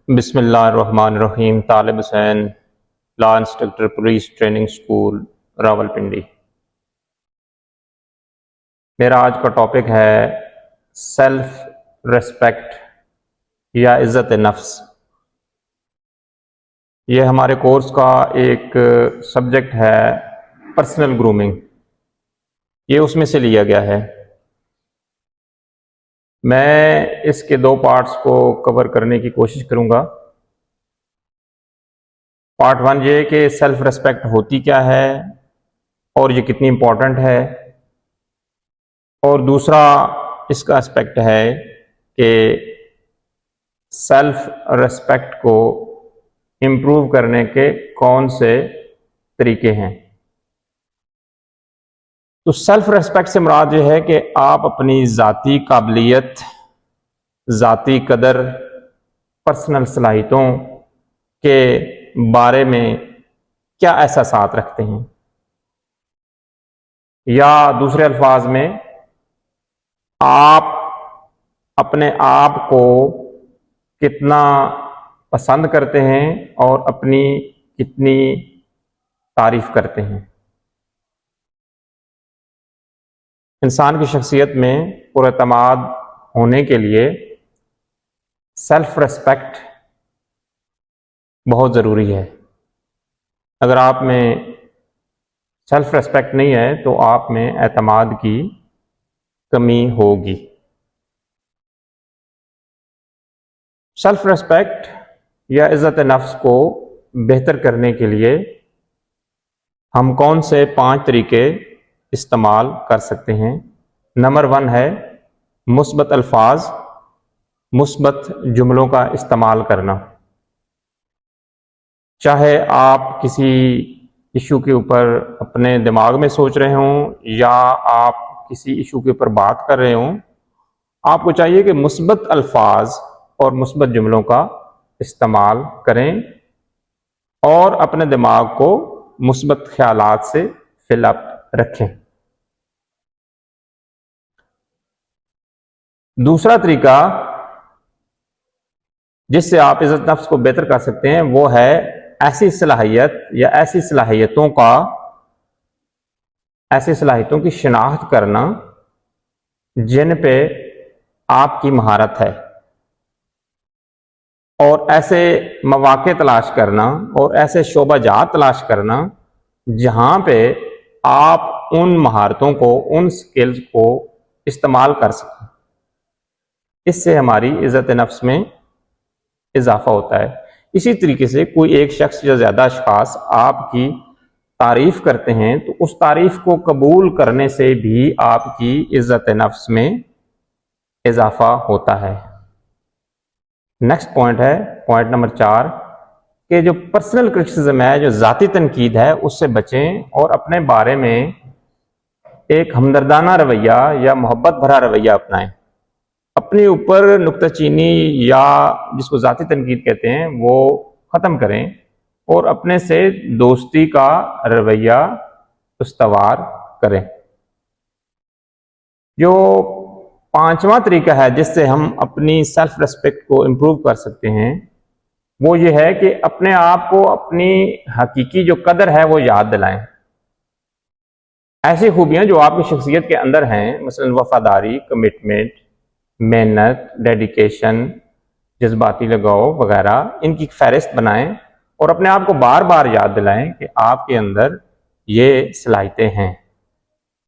बिस्मिल्लाहिर्रहमानिर्रहीम। Talib Hussain, law instructor, police training school, Rawalpindi. मेरा आज का टॉपिक है सेल्फ रिस्पेक्ट या इज़्ज़त नफ्स। ये हमारे कोर्स का एक सब्जेक्ट है, पर्सनल ग्रूमिंग। ये उसमें से लिया गया है। मैं इसके दो पार्ट्स को कवर करने की कोशिश करूँगा। पार्ट वन ये कि सेल्फ रिस्पेक्ट होती क्या है और ये कितनी इम्पोर्टेंट है, और दूसरा इसका एस्पेक्ट है कि सेल्फ रिस्पेक्ट को इम्प्रूव करने के कौन से तरीके हैं। तो सेल्फ रिस्पेक्ट से मुराद ये है कि आप अपनी ज़ाती काबिलियत, ज़ाती कदर, पर्सनल सलाहियतों के बारे में क्या एहसासात रखते हैं, या दूसरे अल्फाज में आप अपने आप को कितना पसंद करते हैं और अपनी कितनी तारीफ करते हैं। इंसान की शख्सियत में पुरएतमाद होने के लिए सेल्फ रिस्पेक्ट बहुत ज़रूरी है। अगर आप में सेल्फ रिस्पेक्ट नहीं है तो आप में एतमाद की कमी होगी। सेल्फ रिस्पेक्ट या इज़्ज़त नफ्स को बेहतर करने के लिए हम कौन से 5 तरीके इस्तेमाल कर सकते हैं। नंबर 1 है मुस्बत अल्फाज, मुस्बत जुमलों का इस्तेमाल करना। चाहे आप किसी इशू के ऊपर अपने दिमाग में सोच रहे हों या आप किसी इशू के ऊपर बात कर रहे हों, आपको चाहिए कि मुस्बत अल्फाज और मुस्बत जुमलों का इस्तेमाल करें और अपने दिमाग को मुस्बत ख्यालात से फिलअप रखें। दूसरा तरीका जिससे आप इज़्ज़त नफ्स को बेहतर कर सकते हैं वो है ऐसी सलाहियत या ऐसी सलाहियतों की शिनाख्त करना जिन पे आपकी महारत है, और ऐसे मौके तलाश करना और ऐसे शोबाजात तलाश करना जहां पे आप उन महारतों को, उन स्किल्स को इस्तेमाल कर सकें। इससे हमारी इज़्ज़त नफ्स में इजाफा होता है। इसी तरीके से कोई एक शख्स या ज़्यादा अशखास आपकी तारीफ करते हैं तो उस तारीफ को कबूल करने से भी आपकी इज़्ज़त नफ्स में इजाफा होता है। नेक्स्ट पॉइंट है पॉइंट नंबर 4 कि जो पर्सनल क्रिटिसिज्म है, जो ज़ाती तनकीद है, उससे बचें और अपने बारे में एक हमदर्दाना रवैया या मोहब्बत भरा रवैया अपनाएं। अपने ऊपर नुक्ताचीनी या जिसको ज़ाती तनकीद कहते हैं वो ख़त्म करें और अपने से दोस्ती का रवैया उस्तवार करें। जो 5वां तरीका है जिससे हम अपनी सेल्फ रिस्पेक्ट को इम्प्रूव कर सकते हैं वो ये है कि अपने आप को अपनी हकीकी जो कदर है वो याद दिलाएं। ऐसी खूबियां जो आपकी शख्सियत के अंदर हैं, मसलन वफादारी, कमिटमेंट, मेहनत, डेडिकेशन, जज्बाती लगाव वगैरह, इनकी फहरिस्त बनाएं और अपने आप को बार बार याद दिलाएं कि आपके अंदर ये सलाहियतें हैं।